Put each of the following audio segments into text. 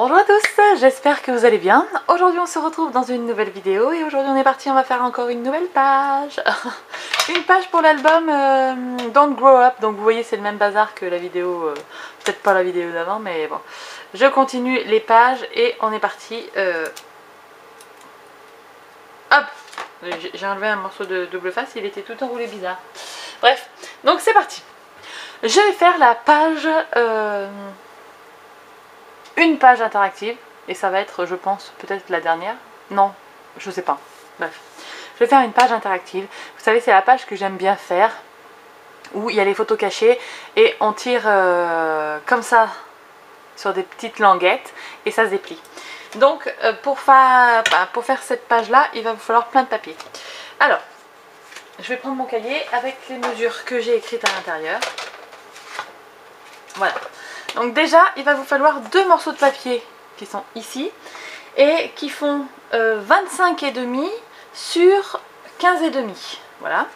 Bonjour à tous, j'espère que vous allez bien. Aujourd'hui on se retrouve dans une nouvelle vidéo et aujourd'hui on est parti, on va faire encore une nouvelle page. Une page pour l'album Don't Grow Up, donc vous voyez c'est le même bazar que la vidéo, peut-être pas la vidéo d'avant mais bon. Je continue les pages et on est parti. Hop, j'ai enlevé un morceau de double face, il était tout enroulé bizarre. Bref, donc c'est parti. Je vais faire la page... une page interactive et ça va être, je pense, peut-être la dernière. Non, je sais pas. Bref, je vais faire une page interactive. Vous savez, c'est la page que j'aime bien faire où il y a les photos cachées et on tire comme ça sur des petites languettes et ça se déplie. Donc, pour faire cette page-là, il va vous falloir plein de papier. Alors, je vais prendre mon cahier avec les mesures que j'ai écrites à l'intérieur. Voilà. Donc déjà, il va vous falloir deux morceaux de papier qui sont ici et qui font 25,5 sur 15,5. Voilà.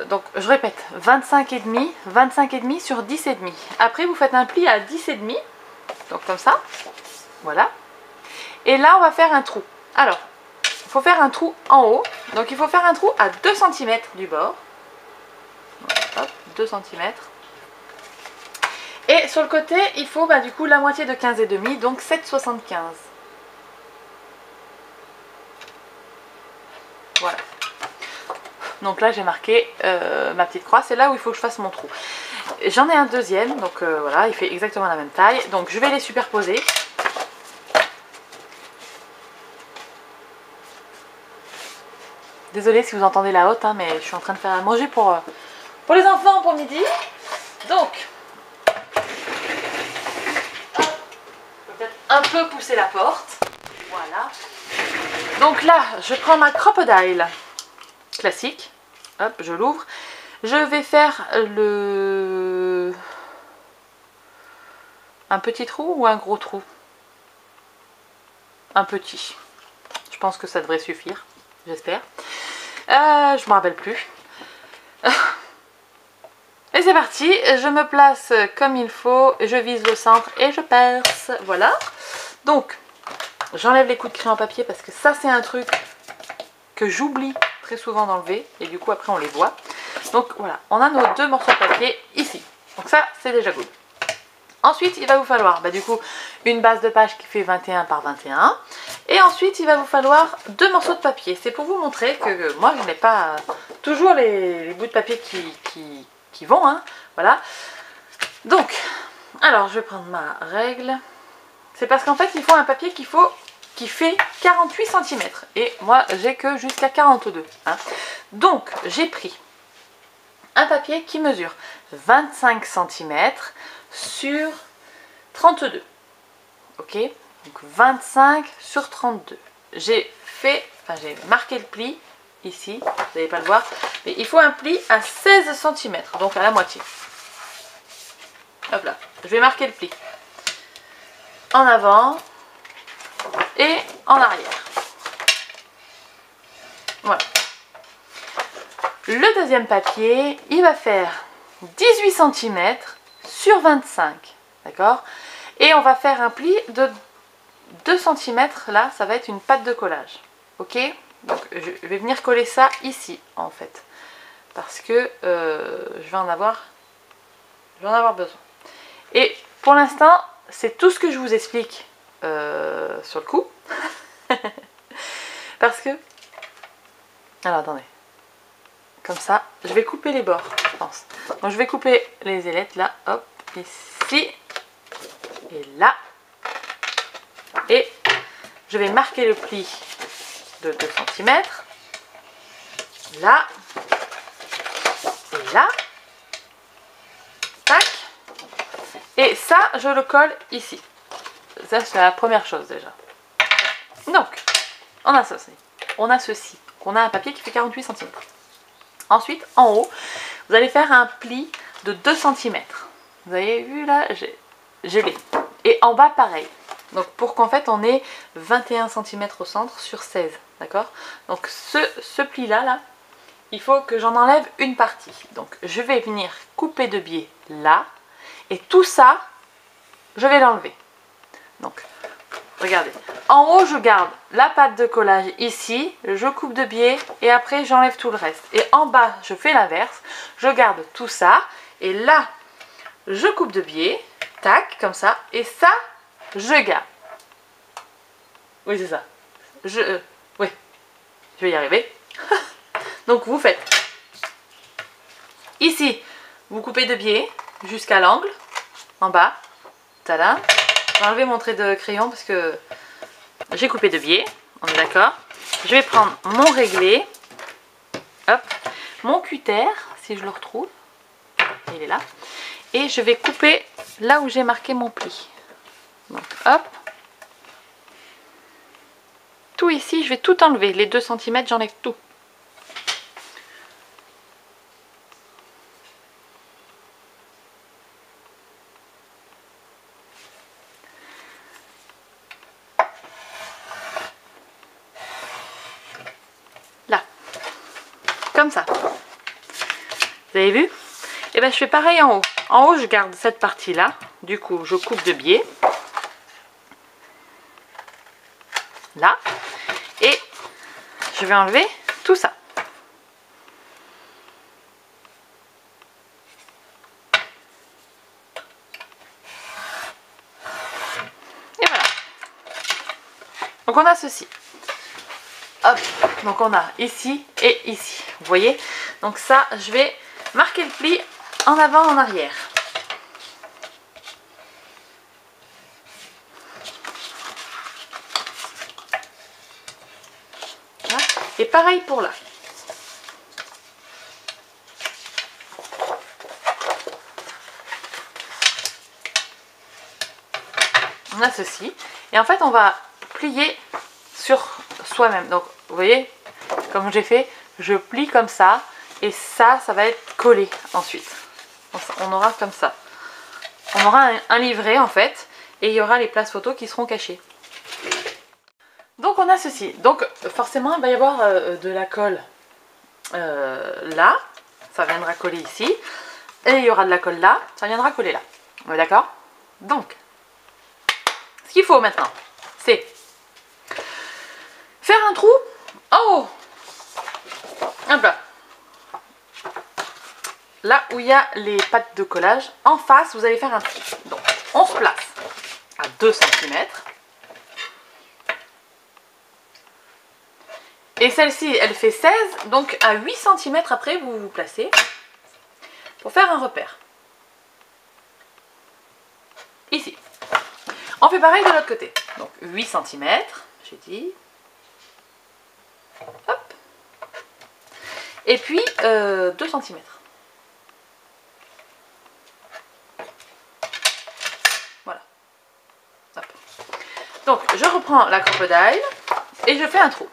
Donc je répète, 25,5 sur 10,5. Après, vous faites un pli à 10,5. Donc comme ça. Voilà. Et là, on va faire un trou. Alors, il faut faire un trou en haut. Donc il faut faire un trou à 2 cm du bord. Hop, 2 cm. Et sur le côté, il faut du coup la moitié de 15,5, donc 7,75. Voilà. Donc là, j'ai marqué ma petite croix. C'est là où il faut que je fasse mon trou. J'en ai un deuxième, donc voilà, il fait exactement la même taille. Donc je vais les superposer. Désolée si vous entendez la hotte, hein, mais je suis en train de faire à manger pour les enfants pour midi. Donc... un peu pousser la porte, voilà. Donc là, je prends ma crocodile classique, hop, je l'ouvre. Je vais faire un petit trou ou un gros trou? Un petit. Je pense que ça devrait suffire, j'espère. Je me rappelle plus. Et c'est parti, je me place comme il faut, je vise le centre et je perce, voilà. Donc, j'enlève les coups de crayon papier parce que ça c'est un truc que j'oublie très souvent d'enlever et du coup après on les voit. Donc voilà, on a nos deux morceaux de papier ici, donc ça c'est déjà good. Ensuite il va vous falloir du coup une base de page qui fait 21 par 21 et ensuite il va vous falloir deux morceaux de papier. C'est pour vous montrer que moi je n'ai pas toujours les bouts de papier qui vont, hein, voilà. Donc, alors je vais prendre ma règle. C'est parce qu'en fait il faut un papier qui fait 48 cm et moi j'ai que jusqu'à 42, hein. Donc j'ai pris un papier qui mesure 25 cm sur 32, ok, donc 25 sur 32. J'ai marqué le pli ici, vous n'allez pas le voir, mais il faut un pli à 16 cm, donc à la moitié. Hop là, je vais marquer le pli en avant et en arrière. Voilà. Le deuxième papier, il va faire 18 cm sur 25, d'accord? Et on va faire un pli de 2 cm, là, ça va être une pâte de collage, ok? Donc je vais venir coller ça ici, en fait, parce que je vais en avoir besoin. Et pour l'instant, c'est tout ce que je vous explique sur le coup. Parce que... alors attendez. Comme ça, je vais couper les bords, je pense. Donc je vais couper les ailettes là, hop, ici. Et là. Et je vais marquer le pli de 2 cm. Là. Et là. Tac. Et ça, je le colle ici. Ça, c'est la première chose déjà. Donc, on a ceci. On a un papier qui fait 48 cm. Ensuite, en haut, vous allez faire un pli de 2 cm. Vous avez vu là, je l'ai. Et en bas, pareil. Donc, pour qu'en fait, on ait 21 cm au centre sur 16. D'accord? Donc, ce pli-là, il faut que j'en enlève une partie. Donc, je vais venir couper de biais là. Et tout ça, je vais l'enlever. Donc, regardez. En haut, je garde la pâte de collage ici, je coupe de biais et après j'enlève tout le reste. Et en bas, je fais l'inverse, je garde tout ça et là, je coupe de biais, tac, comme ça, et ça, je garde. Oui, c'est ça. Oui, je vais y arriver. Donc, vous faites ici, vous coupez de biais jusqu'à l'angle, en bas, tada. Je vais enlever mon trait de crayon parce que j'ai coupé de biais, on est d'accord. Je vais prendre mon réglé, hop, mon cutter, si je le retrouve, il est là. Et je vais couper là où j'ai marqué mon pli. Donc hop. Tout ici, je vais tout enlever. Les 2 cm, j'enlève tout. Là. Comme ça. Vous avez vu? Et bien je fais pareil en haut. En haut, je garde cette partie-là. Du coup, je coupe de biais. Là. Et je vais enlever tout ça. Et voilà. Donc on a ceci. Hop. Donc on a ici et ici. Vous voyez? Donc ça, je vais marquer le pli en avant, en arrière. Voilà. Et pareil pour là. On a ceci. Et en fait, on va plier sur soi-même. Donc, vous voyez, comme j'ai fait, je plie comme ça. Et ça, ça va être collé ensuite. On aura comme ça. On aura un livret en fait. Et il y aura les places photos qui seront cachées. Donc on a ceci. Donc forcément il va y avoir de la colle là. Ça viendra coller ici. Et il y aura de la colle là. Ça viendra coller là. On est d'accord? Donc, ce qu'il faut maintenant, c'est faire un trou en haut. Hop là. Là où il y a les pattes de collage, en face, vous allez faire un trou. Donc, on se place à 2 cm. Et celle-ci, elle fait 16, donc à 8 cm après, vous vous placez pour faire un repère. Ici. On fait pareil de l'autre côté. Donc 8 cm, j'ai dit. Hop. Et puis 2 cm. Voilà. Hop. Donc je reprends la crocodile et je fais un trou.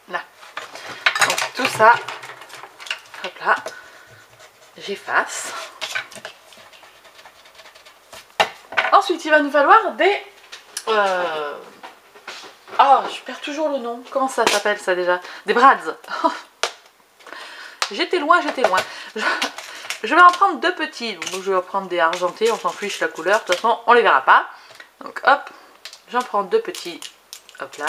Là. Donc tout ça, hop là, j'efface. Ensuite, il va nous falloir des... Oh, je perds toujours le nom. Comment ça s'appelle ça déjà? Des brads. J'étais loin, j'étais loin. Je vais en prendre 2 petits. Donc je vais en prendre des argentés, on s'en fiche la couleur. De toute façon, on les verra pas. Donc hop, j'en prends 2 petits. Hop là.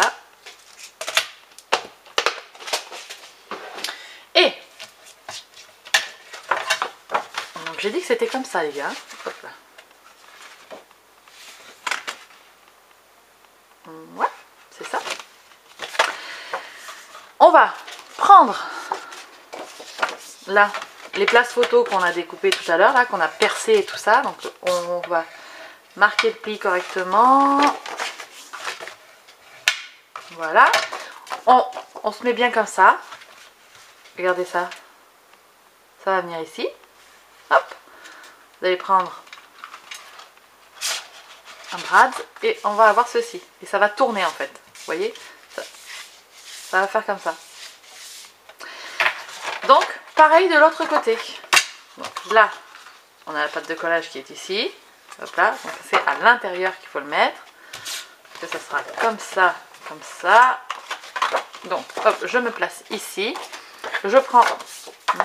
Et donc j'ai dit que c'était comme ça les gars. Hop là. Ouais, c'est ça. On va prendre là les places photos qu'on a découpées tout à l'heure, là qu'on a percé et tout ça. Donc on va marquer le pli correctement. Voilà. On se met bien comme ça. Regardez ça. Ça va venir ici. Hop. Vous allez prendre un brad et on va avoir ceci. Et ça va tourner en fait. Vous voyez, ça va faire comme ça. Donc, pareil de l'autre côté. Donc là, on a la pâte de collage qui est ici. Hop là. Donc c'est à l'intérieur qu'il faut le mettre. Que ça sera comme ça, comme ça. Donc hop, je me place ici. Je prends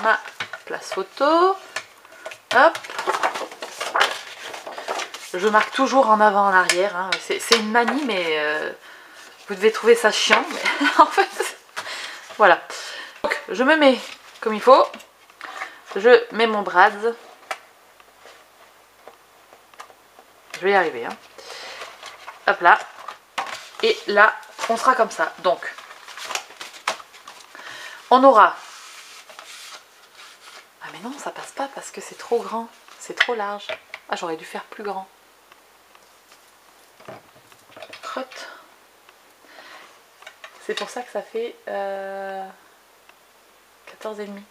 ma place photo. Hop. Je marque toujours en avant, en arrière. Hein. C'est une manie, mais vous devez trouver ça chiant. Mais en fait, voilà. Donc, je me mets comme il faut. Je mets mon Bradz. Je vais y arriver. Hein. Hop là. Et là, on sera comme ça. Donc, on aura... Ah mais non, ça passe pas parce que c'est trop grand. C'est trop large. Ah, j'aurais dû faire plus grand. Crotte. C'est pour ça que ça fait 14,5.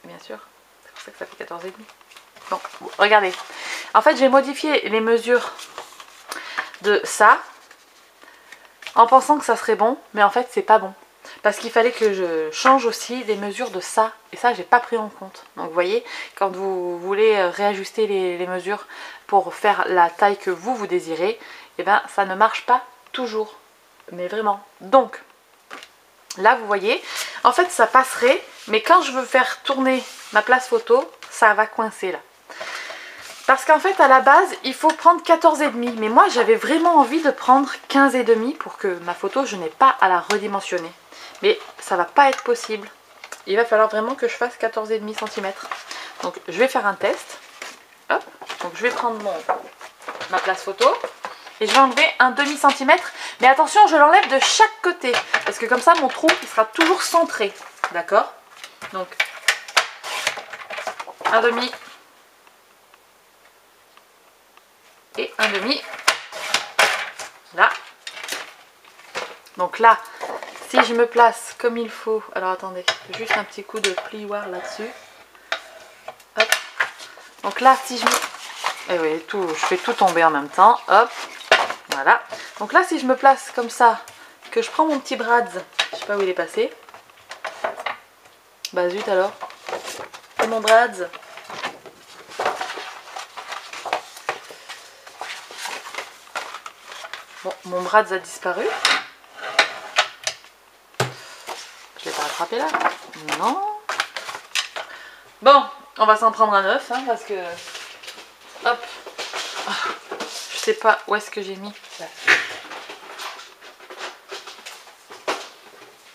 Bien sûr. C'est pour ça que ça fait 14,5. Bon, regardez. En fait, j'ai modifié les mesures de ça en pensant que ça serait bon, mais en fait, c'est pas bon. Parce qu'il fallait que je change aussi les mesures de ça. Et ça, j'ai pas pris en compte. Donc vous voyez, quand vous voulez réajuster les mesures pour faire la taille que vous désirez, eh ben ça ne marche pas toujours. Mais vraiment. Donc, là vous voyez, en fait ça passerait, mais quand je veux faire tourner ma place photo, ça va coincer là. Parce qu'en fait à la base, il faut prendre 14,5. Mais moi j'avais vraiment envie de prendre 15,5 pour que ma photo, je n'ai pas à la redimensionner. Mais ça va pas être possible. Il va falloir vraiment que je fasse 14,5 cm. Donc je vais faire un test. Hop. Donc je vais prendre ma place photo. Et je vais enlever un demi centimètre. Mais attention, je l'enlève de chaque côté. Parce que comme ça, mon trou, il sera toujours centré. D'accord? Donc, un demi. Et un demi. Là. Donc là, si je me place comme il faut. Alors attendez, juste un petit coup de plioir là-dessus. Hop. Donc là, si je me... Eh oui, je fais tout tomber en même temps. Hop. Voilà. Donc là, si je me place comme ça, que je prends mon petit Bradz, je sais pas où il est passé. Bah zut alors. C'est mon Bradz. Bon, mon Bradz a disparu. Je l'ai pas rattrapé là. Non. Bon, on va s'en prendre un neuf, hein, parce que... Hop. Je sais pas où est-ce que j'ai mis. Là.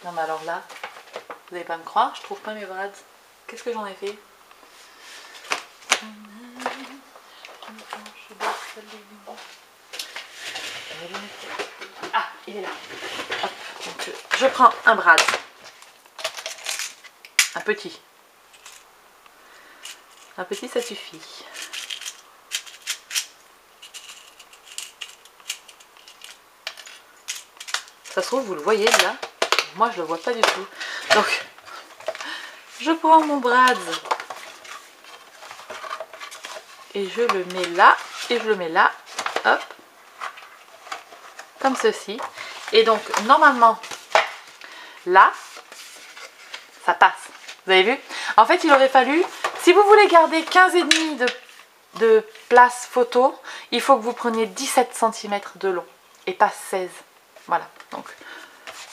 Non mais alors là, vous n'allez pas me croire, je trouve pas mes Bradz. Qu'est-ce que j'en ai fait? Ah, il est là. Hop. Donc, je prends un Bradz. Un petit. Un petit, ça suffit. Ça se trouve, vous le voyez là. Moi, je le vois pas du tout. Donc, je prends mon Bradz et je le mets là et je le mets là. Hop. Comme ceci. Et donc, normalement, là, ça passe. Vous avez vu? En fait, il aurait fallu, si vous voulez garder 15,5 de place photo, il faut que vous preniez 17 cm de long et pas 16. Voilà. Donc,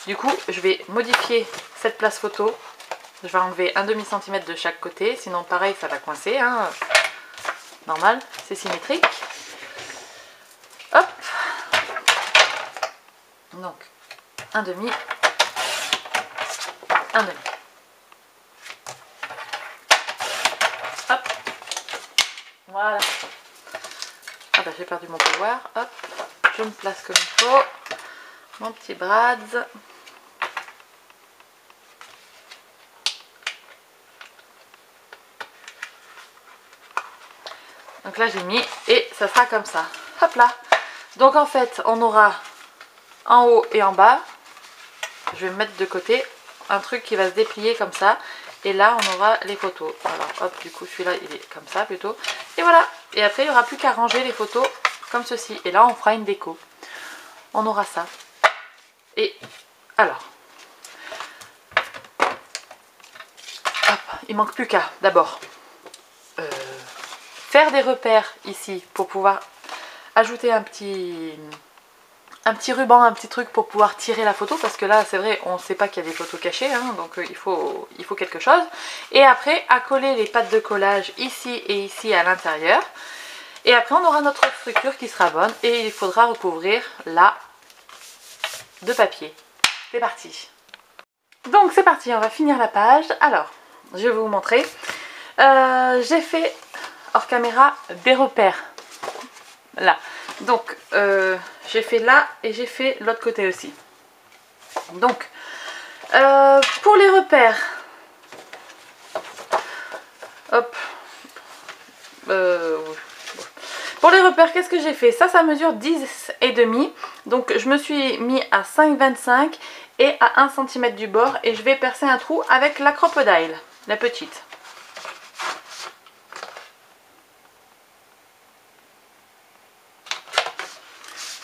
du coup, je vais modifier cette place photo. Je vais enlever un demi centimètre de chaque côté. Sinon, pareil, ça va coincer. Hein. Normal, c'est symétrique. Hop. Donc, un demi. Un demi. Hop. Voilà. Ah bah, j'ai perdu mon pouvoir. Hop. Je me place comme il faut. Mon petit Bradz. Donc là j'ai mis et ça sera comme ça. Hop là. Donc en fait on aura en haut et en bas. Je vais me mettre de côté un truc qui va se déplier comme ça. Et là on aura les photos. Alors hop, du coup celui-là il est comme ça plutôt. Et voilà. Et après il n'y aura plus qu'à ranger les photos comme ceci. Et là on fera une déco. On aura ça. Et alors, hop, il manque plus qu'à d'abord faire des repères ici pour pouvoir ajouter un petit un petit ruban, un petit truc pour pouvoir tirer la photo, parce que là c'est vrai on ne sait pas qu'il y a des photos cachées, hein, donc il faut quelque chose. Et après à coller les pattes de collage ici et ici à l'intérieur. Et après on aura notre structure qui sera bonne et il faudra recouvrir là de papier. C'est parti. Donc c'est parti, on va finir la page. Alors je vais vous montrer. J'ai fait hors caméra des repères là. Donc j'ai fait là et j'ai fait l'autre côté aussi. Donc pour les repères, hop, pour les repères, qu'est-ce que j'ai fait? Ça mesure 10,5. Donc je me suis mis à 5,25 et à 1 cm du bord. Et je vais percer un trou avec la crocodile, la petite.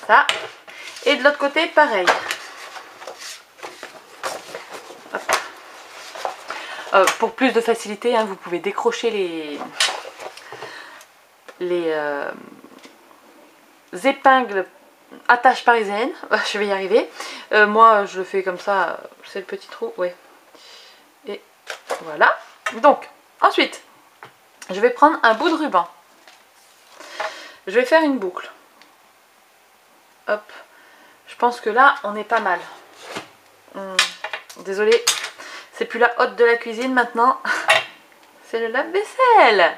Ça. Et de l'autre côté, pareil. Pour plus de facilité, hein, vous pouvez décrocher les épingles attache parisienne. Je vais y arriver. Moi je le fais comme ça, c'est le petit trou, ouais. Et voilà. Donc ensuite je vais prendre un bout de ruban, je vais faire une boucle, hop. Je pense que là on est pas mal. Désolée, c'est plus la hotte de la cuisine maintenant, c'est le lave-vaisselle.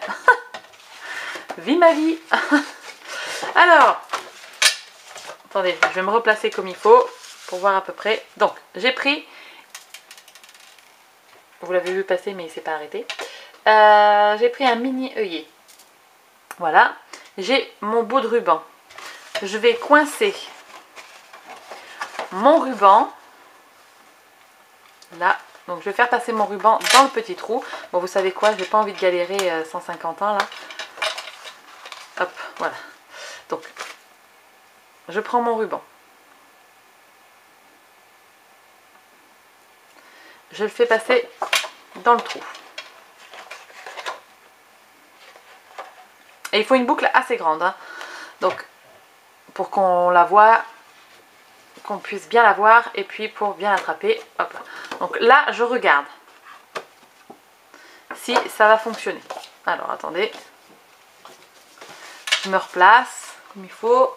Vie ma vie. Alors attendez, je vais me replacer comme il faut pour voir à peu près. Donc j'ai pris, vous l'avez vu passer mais il s'est pas arrêté, j'ai pris un mini œillet. Voilà, j'ai mon bout de ruban. Je vais coincer mon ruban là. Donc je vais faire passer mon ruban dans le petit trou. Bon, vous savez quoi, j'ai pas envie de galérer 150 ans là. Hop, voilà. Donc je prends mon ruban, je le fais passer dans le trou. Et il faut une boucle assez grande, hein. Donc pour qu'on la voit, qu'on puisse bien la voir, et puis pour bien l'attraper. Hop. Donc là je regarde si ça va fonctionner. Alors attendez, je me replace comme il faut,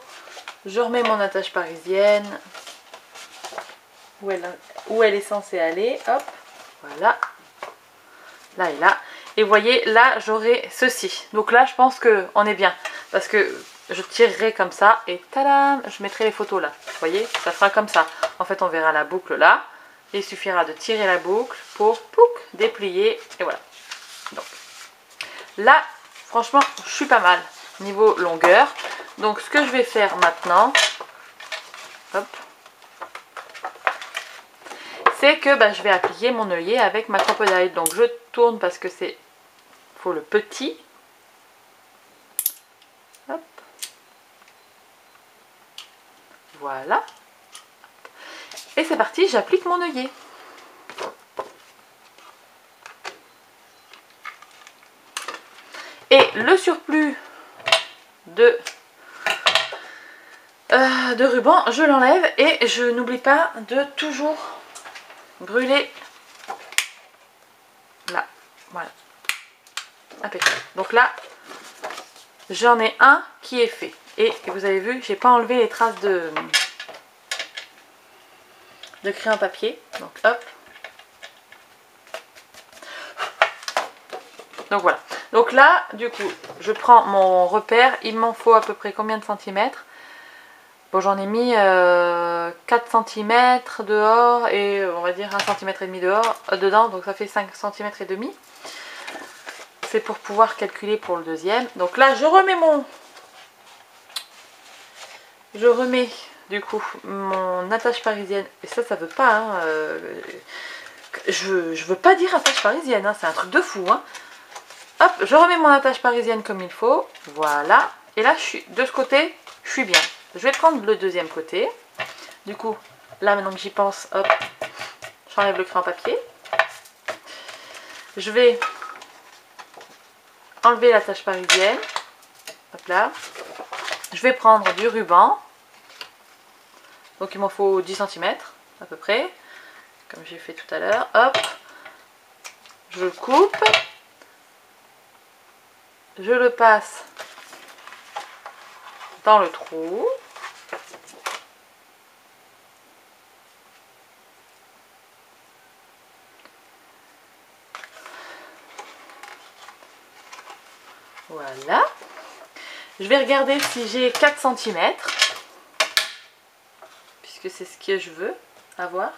je remets mon attache parisienne où elle est censée aller. Hop, voilà, là et là. Et vous voyez, là j'aurai ceci. Donc là je pense qu'on est bien, parce que je tirerai comme ça et tadam, je mettrai les photos là. Vous voyez, ça fera comme ça. En fait on verra la boucle là. Il suffira de tirer la boucle pour pouc, déplier et voilà. Donc là franchement je suis pas mal niveau longueur. Donc ce que je vais faire maintenant, hop, c'est que je vais appliquer mon œillet avec ma crocodile. Donc je tourne parce que c'est, faut le petit. Hop. Voilà. Et c'est parti, j'applique mon œillet. Et le surplus de ruban, je l'enlève et je n'oublie pas de toujours brûler là. Voilà. Impeccable. Donc là, j'en ai un qui est fait. Et vous avez vu, j'ai pas enlevé les traces de crayon papier. Donc hop. Donc voilà. Donc là, du coup, je prends mon repère. Il m'en faut à peu près combien de centimètres? Bon, j'en ai mis 4 cm dehors et on va dire 1,5 cm dedans. Donc ça fait 5 cm et demi. C'est pour pouvoir calculer pour le deuxième. Donc là, je remets du coup mon attache parisienne. Et ça veut pas, hein, je veux pas dire attache parisienne, hein, c'est un truc de fou, hein. Hop, je remets mon attache parisienne comme il faut. Voilà. Et là, de ce côté, je suis bien. Je vais prendre le deuxième côté. Du coup, là, maintenant que j'y pense, hop, j'enlève le crayon papier. Je vais enlever l'attache parisienne. Hop là. Je vais prendre du ruban. Donc il m'en faut 10 cm à peu près, comme j'ai fait tout à l'heure. Hop, je le coupe, je le passe dans le trou. Voilà. Je vais regarder si j'ai 4 cm, puisque c'est ce que je veux avoir.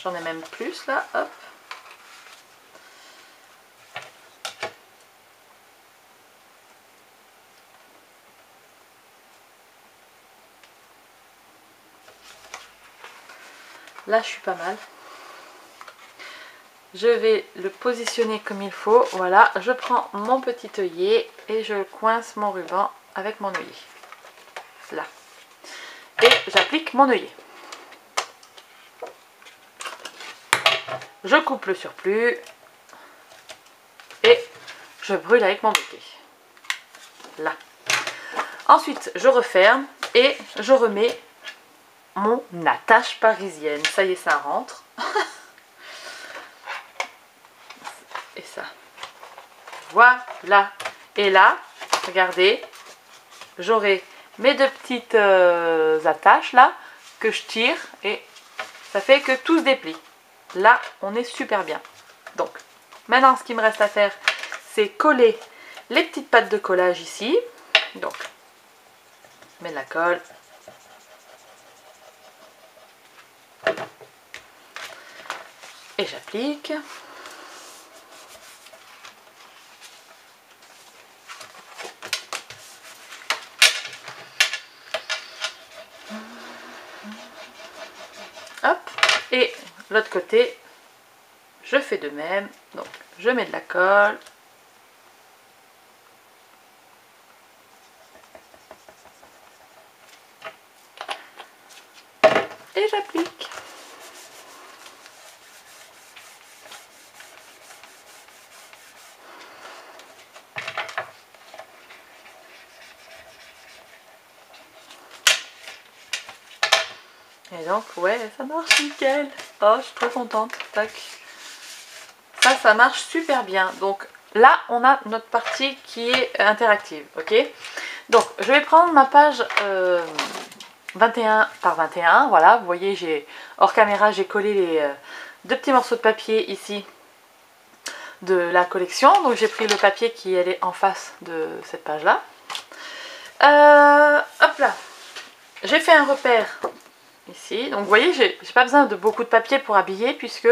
J'en ai même plus là, hop. Là, je suis pas mal. Je vais le positionner comme il faut. Voilà, je prends mon petit œillet et je coince mon ruban avec mon œillet. Là. Et j'applique mon œillet. Je coupe le surplus. Et je brûle avec mon briquet. Là. Ensuite, je referme et je remets mon attache parisienne. Ça y est, ça rentre. Et ça. Voilà. Et là, regardez, j'aurai mes deux petites attaches là que je tire et ça fait que tout se déplie. Là, on est super bien. Donc, maintenant, ce qu'il me reste à faire, c'est coller les petites pattes de collage ici. Donc, je mets de la colle. Et j'applique. Hop. Et l'autre côté, je fais de même. Donc, je mets de la colle. Et j'applique. Et donc, ouais, ça marche nickel. Oh, je suis trop contente. Tac. Ça marche super bien. Donc là, on a notre partie qui est interactive. Ok. Donc, je vais prendre ma page 21 par 21. Voilà, vous voyez, j'ai hors caméra, j'ai collé les deux petits morceaux de papier ici de la collection. Donc, j'ai pris le papier qui est en face de cette page-là. Hop là. J'ai fait un repère ici. Donc, vous voyez, j'ai pas besoin de beaucoup de papier pour habiller puisque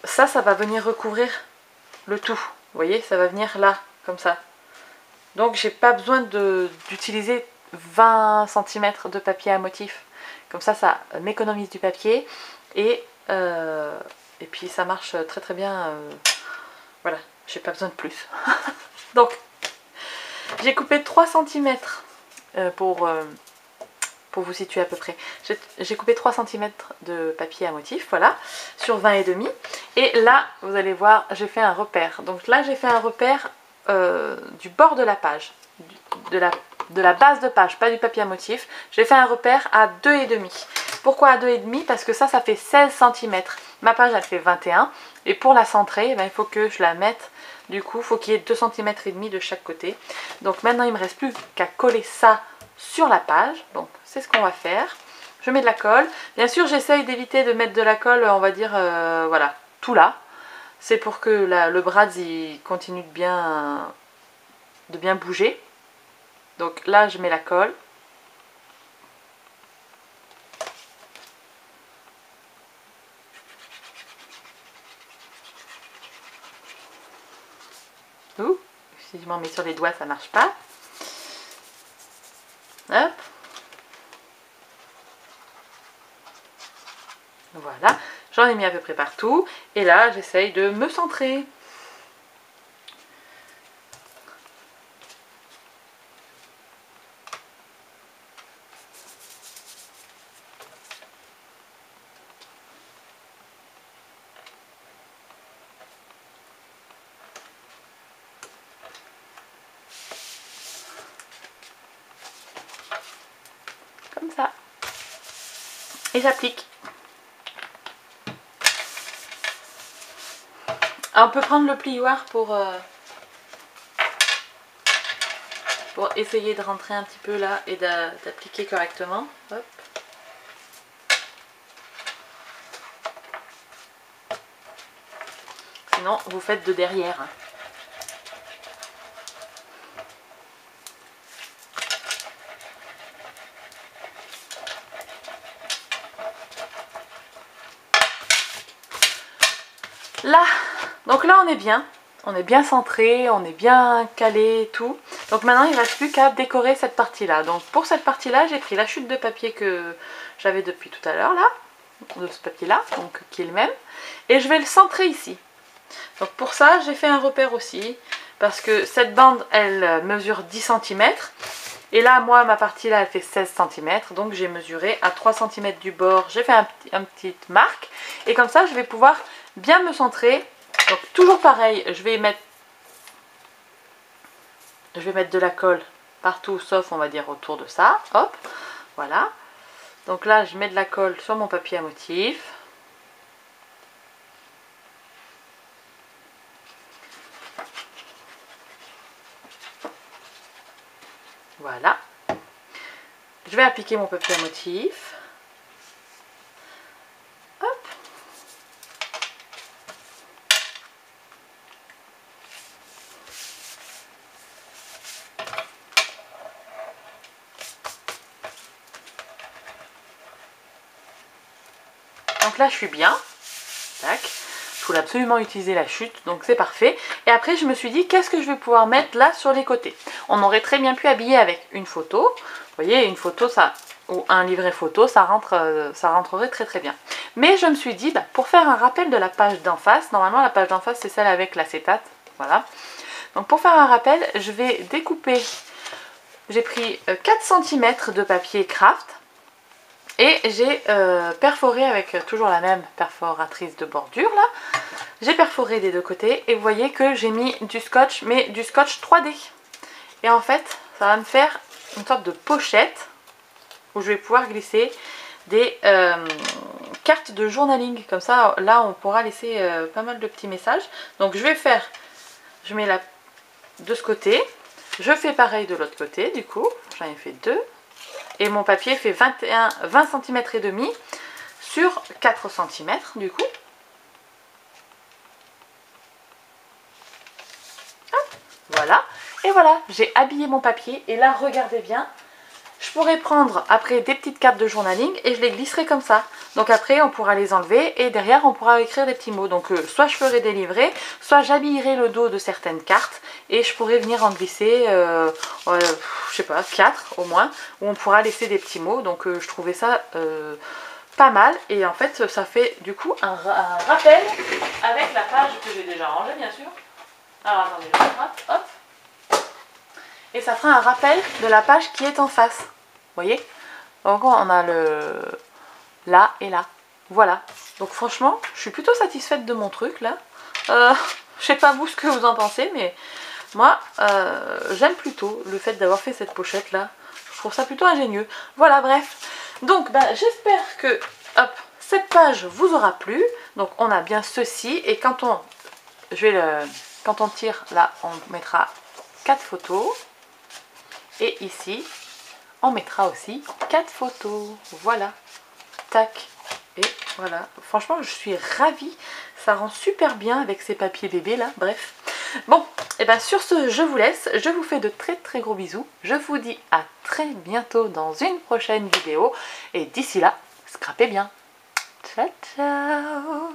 ça va venir recouvrir le tout. Vous voyez, ça va venir là, comme ça. Donc, j'ai pas besoin d'utiliser 20 cm de papier à motif. Comme ça m'économise du papier. Et puis, ça marche très très bien. Voilà, j'ai pas besoin de plus. Donc, j'ai coupé 3 cm pour vous situer à peu près. J'ai coupé 3 cm de papier à motif, voilà, sur 20 et demi. Et là, vous allez voir, j'ai fait un repère. Donc là, j'ai fait un repère du bord de la page, de la base de page, pas du papier à motif. J'ai fait un repère à 2,5. Pourquoi à 2,5? Parce que ça fait 16 cm. Ma page, elle fait 21. Et pour la centrer, eh bien, il faut que je la mette. Du coup, il faut qu'il y ait 2,5 cm de chaque côté. Donc maintenant, il ne me reste plus qu'à coller ça sur la page. Donc c'est ce qu'on va faire. Je mets de la colle. Bien sûr, j'essaye d'éviter de mettre de la colle, on va dire, voilà, tout là. C'est pour que le brads il continue de bien bouger. Donc là, je mets la colle. Ouh, si je m'en mets sur les doigts, ça marche pas. Hop. Voilà, j'en ai mis à peu près partout. Et là, j'essaye de me centrer. Comme ça. Et j'applique. On peut prendre le plioir pour essayer de rentrer un petit peu là et d'appliquer correctement. Hop. Sinon, vous faites de derrière. Là, donc là on est bien centré, on est bien calé et tout. Donc maintenant il ne reste plus qu'à décorer cette partie là. Donc pour cette partie là, j'ai pris la chute de papier que j'avais depuis tout à l'heure là, de ce papier là, donc qui est le même. Et je vais le centrer ici. Donc pour ça, j'ai fait un repère aussi, parce que cette bande elle mesure 10 cm. Et là, moi, ma partie là, elle fait 16 cm. Donc j'ai mesuré à 3 cm du bord, j'ai fait une petite marque. Et comme ça, je vais pouvoir bien me centrer. Donc toujours pareil, je vais mettre de la colle partout, sauf on va dire autour de ça. Hop, voilà. Donc là, je mets de la colle sur mon papier à motif. Voilà. Je vais appliquer mon papier à motif. Hop. Donc là, je suis bien. Tac. Je voulais absolument utiliser la chute, donc c'est parfait. Et après, je me suis dit, qu'est-ce que je vais pouvoir mettre là sur les côtés? On aurait très bien pu habiller avec une photo. Vous voyez, une photo, ça, ou un livret photo, ça rentrerait très très bien. Mais je me suis dit, pour faire un rappel de la page d'en face, normalement la page d'en face c'est celle avec l'acétate, voilà. Donc pour faire un rappel, je vais découper, j'ai pris 4 cm de papier craft. Et j'ai perforé avec toujours la même perforatrice de bordure là. J'ai perforé des deux côtés et vous voyez que j'ai mis du scotch, mais du scotch 3D. Et en fait, ça va me faire une sorte de pochette où je vais pouvoir glisser des cartes de journaling. Comme ça, là, on pourra laisser pas mal de petits messages. Donc je vais faire, je mets de ce côté. Je fais pareil de l'autre côté, du coup. J'en ai fait 2. Et mon papier fait 20 cm et demi sur 4 cm du coup. Hop, voilà. Et voilà, j'ai habillé mon papier. Et là, regardez bien. Je pourrais prendre après des petites cartes de journaling et je les glisserai comme ça. Donc après, on pourra les enlever et derrière, on pourra écrire des petits mots. Donc soit je ferai des livrets, soit j'habillerai le dos de certaines cartes et je pourrais venir en glisser, je sais pas, 4 au moins, où on pourra laisser des petits mots. Donc je trouvais ça pas mal et en fait, ça fait du coup un rappel avec la page que j'ai déjà rangée, bien sûr. Alors attendez, je rattrape, hop. Et ça fera un rappel de la page qui est en face. Vous voyez? Donc on a le là et là. Voilà. Donc franchement, je suis plutôt satisfaite de mon truc là. Je sais pas vous ce que vous en pensez, mais moi j'aime plutôt le fait d'avoir fait cette pochette là. Je trouve ça plutôt ingénieux. Voilà, bref. Donc j'espère que cette page vous aura plu. Donc on a bien ceci et quand on tire là, on mettra 4 photos. Et ici, on mettra aussi 4 photos. Voilà. Tac. Et voilà. Franchement, je suis ravie. Ça rend super bien avec ces papiers bébés là. Bref. Bon, et bien sur ce, je vous laisse. Je vous fais de très très gros bisous. Je vous dis à très bientôt dans une prochaine vidéo. Et d'ici là, scrapez bien. Ciao, ciao.